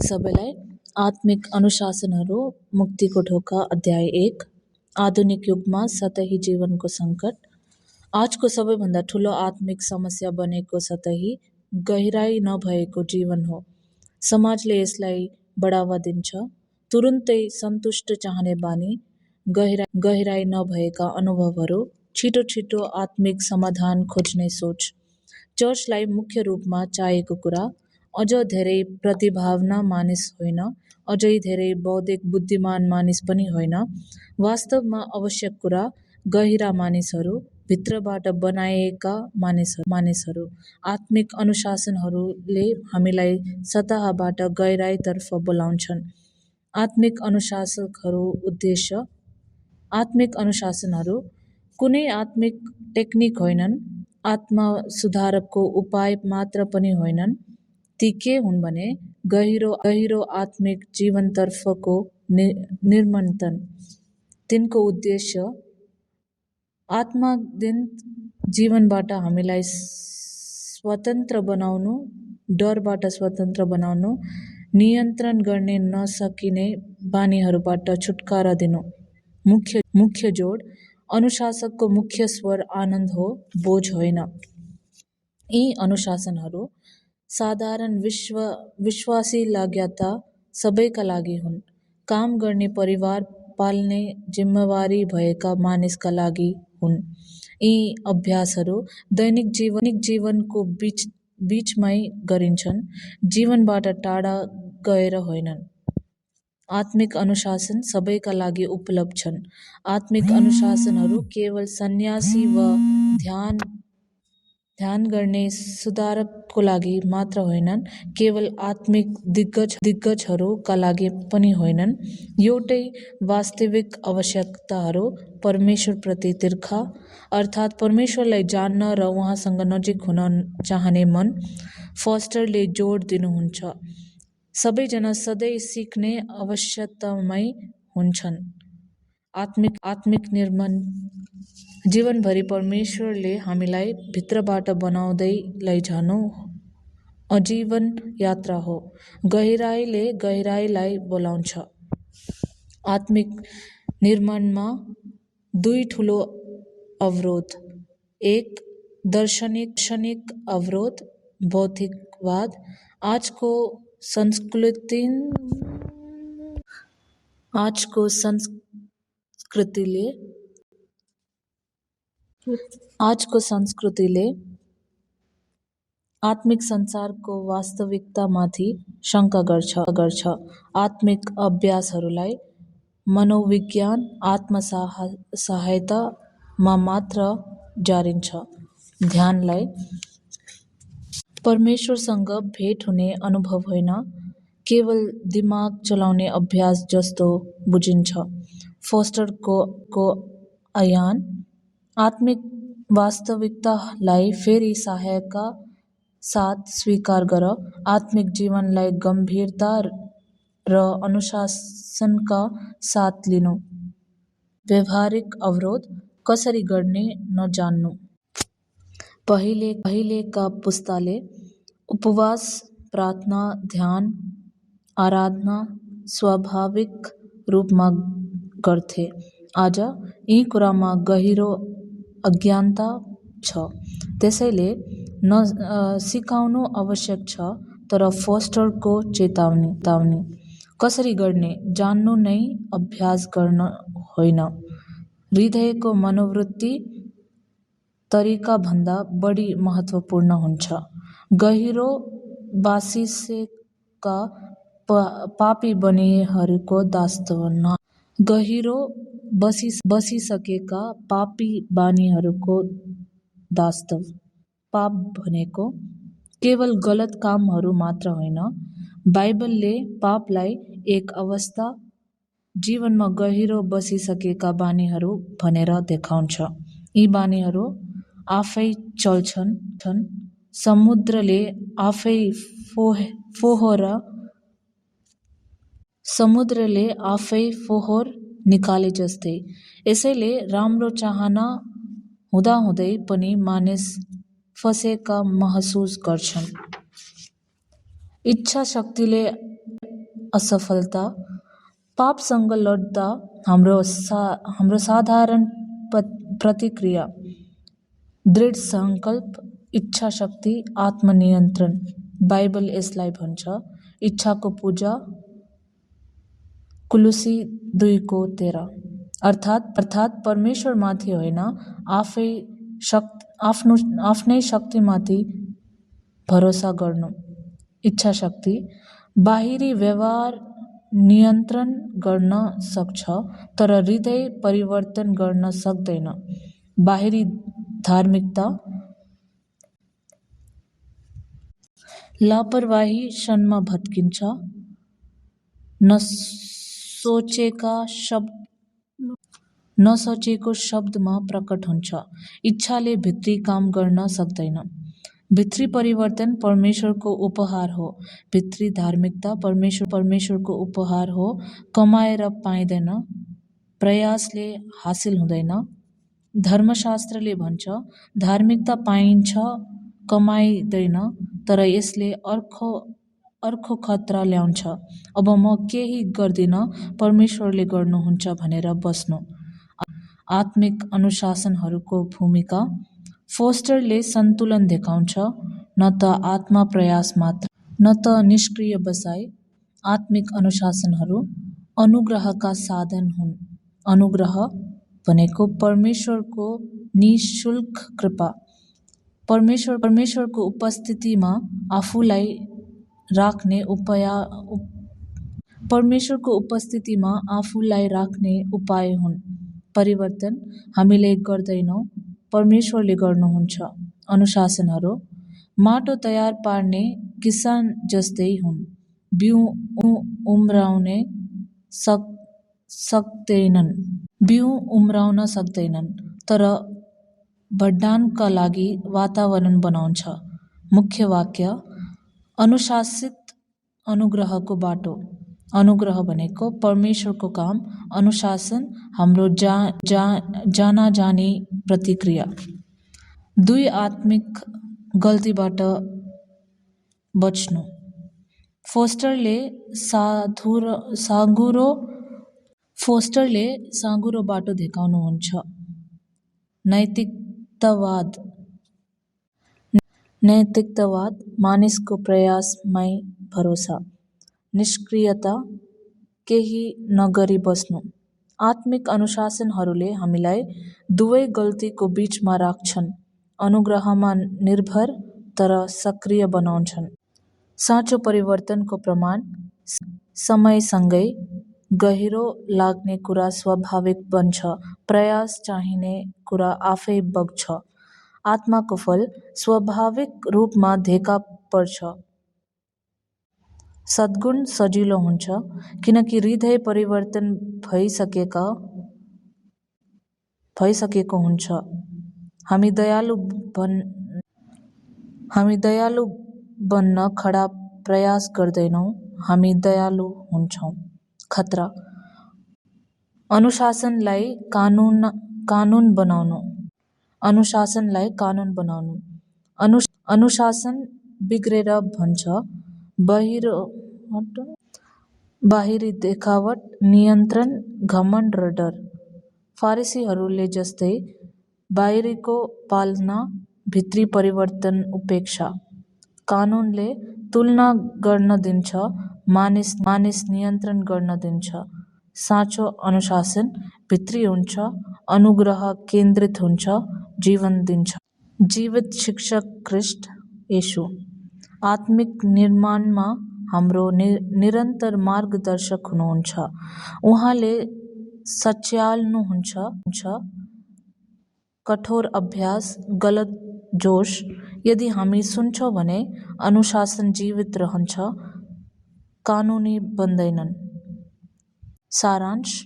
सबैलाई आत्मिक अनुशासनहरू मुक्तिको ढोका अध्याय 1 आधुनिक युगमा सतही जीवनको सङ्कट। आजको सबैभन्दा ठुलो आत्मिक समस्या बनेको सतही गहिराई नभएको जीवन हो। समाजले यसलाई बढावा दिन्छ। तुरुन्तै सन्तुष्ट चाहने बानी, गहिराई नभएका अनुभवहरू, छिटो छिटो आत्मिक समाधान खोज्ने सोच। चर्चलाई मुख्य रूपमा चाहिएको कुरा अझ धेरै प्रतिभावान मानिस होइन, अझै धेरै बौद्धिक बुद्धिमान मानिस पनि होइन। वास्तवमा आवश्यक कुरा गहिरा मानिसहरू, भित्रबाट बनाएका मानिसहरू। आत्मिक अनुशासनहरूले हामीलाई सतहबाट गहिराईतर्फ बोलाउँछन्। आत्मिक अनुशासनहरू उद्देश्य। आत्मिक अनुशासनहरू कुनै आत्मिक टेक्निक होइनन्, आत्मा सुधारको उपाय मात्र पनि होइनन्। ती के हुन् भने गहिरो आत्मिक जीवनतर्फको निर्मन्थन। तिनको उद्देश्य आत्माधीन जीवनबाट हामीलाई स्वतन्त्र बनाउनु, डरबाट स्वतन्त्र बनाउनु, नियन्त्रण गर्ने नसकिने बानीहरूबाट छुटकारा दिनु। मुख्य जोड अनुशासकको मुख्य स्वर आनन्द हो, बोझ होइन। यी अनुशासनहरू साधारण विश्वासी लाग्याता सबैका लागि हुन्। काम गर्ने, परिवार पाल्ने जिम्मेवारी भएका मानिसका लागि हुन्। यी अभ्यासहरू दैनिक जीवनको बीचमै गरिन्छन्, जीवनबाट टाढा गएर होइनन्। आत्मिक अनुशासन सबैका लागि उपलब्ध छन्। आत्मिक अनुशासनहरू केवल सन्यासी वा ध्यान गर्ने सुधारकको लागि मात्र होइनन्, केवल आत्मिक दिग्गजहरूका लागि पनि होइनन्। एउटै वास्तविक आवश्यकताहरू परमेश्वरप्रति तिर्खा, अर्थात् परमेश्वरलाई जान्न र उहाँसँग नजिक हुन चाहने मन। फस्टरले जोड दिनुहुन्छ, सबैजना सधैँ सिक्ने अवस्थामै हुन्छन्। आत्मिक निर्माण जीवनभरि परमेश्वरले हामीलाई भित्रबाट बनाउँदै लैजानु आजीवन यात्रा हो। गहिराईले गहिराईलाई बोलाउँछ। आत्मिक निर्माणमा दुई ठुलो अवरोध, एक दार्शनिक अवरोध, भौतिकवाद। आजको संस्कृतिले आत्मिक संसारको वास्तविकतामाथि शङ्का गर्छ। आत्मिक अभ्यासहरूलाई मनोविज्ञान आत्मसहायतामा मात्र जारिन्छ। ध्यानलाई परमेश्वरसँग भेट हुने अनुभव होइन, केवल दिमाग चलाउने अभ्यास जस्तो बुझिन्छ। फोस्टरको अयान आत्मिक वास्तविकतालाई फेरि सहायका साथ स्वीकार गर। आत्मिक जीवनलाई गम्भीरता र अनुशासनका साथ लिनु। व्यवहारिक अवरोध कसरी गर्ने नजान्नु। पहिलेका पुस्ताले उपवास, प्रार्थना, ध्यान, आराधना स्वाभाविक रूपमा गर्थे। आज यी कुरामा गहिरो अज्ञानता छ, त्यसैले सिकाउनु आवश्यक छ। तर फोस्टरको चेतावनी, कसरी गर्ने जान्नु नै अभ्यास गर्न होइन। हृदयको मनोवृत्ति तरिकाभन्दा बढी महत्त्वपूर्ण हुन्छ। गहिरो बासिसका पापी बनेहरूको दास्तान। गहिरो बसिसकेका पापी बानीहरूको दास्तान। पाप भनेको केवल गलत कामहरू मात्र होइन। बाइबलले पापलाई एक अवस्था, जीवनमा गहिरो बसिसकेका बानीहरू भनेर देखाउँछ। यी बानीहरू आफै चल्छन्, समुद्रले आफै फोहोर निकाले जस्तै। यसैले राम्रो चाहना हुँदाहुँदै पनि मानिस फसेका महसुस गर्छन्। इच्छा शक्तिले असफलता, पापसँग लड्दा हाम्रो साधारण प्रतिक्रिया, दृढ सङ्कल्प, इच्छा शक्ति, आत्मनियन्त्रण। बाइबल यसलाई भन्छ, इच्छाको पूजा, कुलुसी 2:13। अर्थात् परमेश्वरमाथि होइन, आफ्नै शक्तिमाथि भरोसा गर्नु। इच्छा शक्ति, बाहिरी व्यवहार नियन्त्रण गर्न सक्छ तर हृदय परिवर्तन गर्न सक्दैन। बाहिरी धार्मिकता, लापरवाही क्षणमा भत्किन्छ, नसोचेको शब्दमा प्रकट हुन्छ। इच्छाले भित्री काम गर्न सक्दैन। भित्री परिवर्तन परमेश्वरको उपहार हो। भित्री धार्मिकता परमेश्वरको उपहार हो, कमाएर पाइँदैन, प्रयासले हासिल हुँदैन। धर्मशास्त्रले भन्छ, धार्मिकता पाइन्छ, कमाइँदैन, तर यसले अर्को खतरा ल्याउँछ। अब म केही गर्दिन, परमेश्वरले गर्नुहुन्छ भनेर बस्नु। आत्मिक अनुशासनहरूको भूमिका। फोस्टरले सन्तुलन देखाउँछ, न त आत्मा प्रयास मात्र, न त निष्क्रिय बसाइ। आत्मिक अनुशासनहरू अनुग्रहका साधन हुन्। अनुग्रह भनेको परमेश्वरको निःशुल्क कृपा। परमेश्वरको उपस्थितिमा आफूलाई राख्ने उपाय हुन्। परिवर्तन हामीले गर्दैनौँ, परमेश्वरले गर्नुहुन्छ। अनुशासनहरू माटो तयार पार्ने किसान जस्तै हुन्। बिउ उम्राउन सक्दैनन्, तर भड्डानका लागि वातावरण बनाउँछ। मुख्य वाक्य, अनुशासित अनुग्रहको बाटो। अनुग्रह भनेको परमेश्वरको काम, अनुशासन हाम्रो जानाजानी प्रतिक्रिया। 2 आत्मिक गल्तीबाट बच्नु। फोस्टरले साँघुरो बाटो देखाउनुहुन्छ। नैतिकतावाद, मानिसको प्रयासमै भरोसा। निष्क्रियता, केही नगरी बस्नु। आत्मिक अनुशासनहरूले हामीलाई दुवै गल्तीको बीचमा राख्छन्, अनुग्रहमा निर्भर तर सक्रिय बनाउँछन्। साँचो परिवर्तनको प्रमाण। समयसँगै गहिरो लाग्ने कुरा स्वाभाविक बन्छ, प्रयास चाहिने कुरा आफै बग्छ। आत्माको फल स्वाभाविक रूपमा देखा पर्छ। सद्गुण सजिलो हुन्छ, किनकि हृदय परिवर्तन भइसकेको हुन्छ। हामी दयालु बन्न खडा प्रयास गर्दैनौँ, हामी दयालु हुन्छौँ। खतरा, अनुशासनलाई कानुन बनाउनु। अनुशासन बिग्रेर भन्छ, बाहिरी देखावट, नियन्त्रण, घमण्ड र डर। फारिसीहरूले जस्तै, बाहिरीको पालना, भित्री परिवर्तन उपेक्षा। कानुनले तुलना गर्न दिन्छ, मानिस नियन्त्रण गर्न दिन्छ। साँचो अनुशासन भित्री हुन्छ, अनुग्रह केन्द्रित हुन्छ, जीवन दिन्छ। जीवित शिक्षक ख्रीष्ट येशू आत्मिक निर्माणमा हाम्रो निरन्तर मार्गदर्शक हुनुहुन्छ। उहाँले सच्याल्नुहुन्छ, कठोर अभ्यास, गलत जोश। यदि हामी सुन्छौँ भने अनुशासन जीवित रहन्छ, कानुनी बन्दैनन्। सारांश,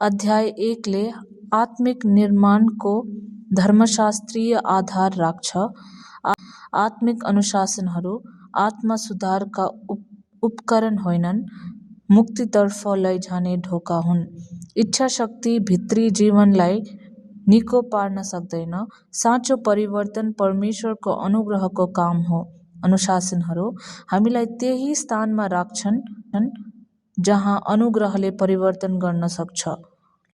अध्याय 1ले आत्मिक निर्माणको धर्मशास्त्रीय आधार राख्छ। आत्मिक अनुशासनहरू आत्मा सुधारका उपकरण होइनन्, मुक्तितर्फ लैजाने ढोका हुन्। इच्छा शक्ति भित्री जीवनलाई निको पार्न सक्दैन। साँचो परिवर्तन परमेश्वरको अनुग्रहको काम हो। अनुशासनहरू हामीलाई त्यही स्थानमा राख्छन् जहाँ अनुग्रहले परिवर्तन गर्न सक्छ।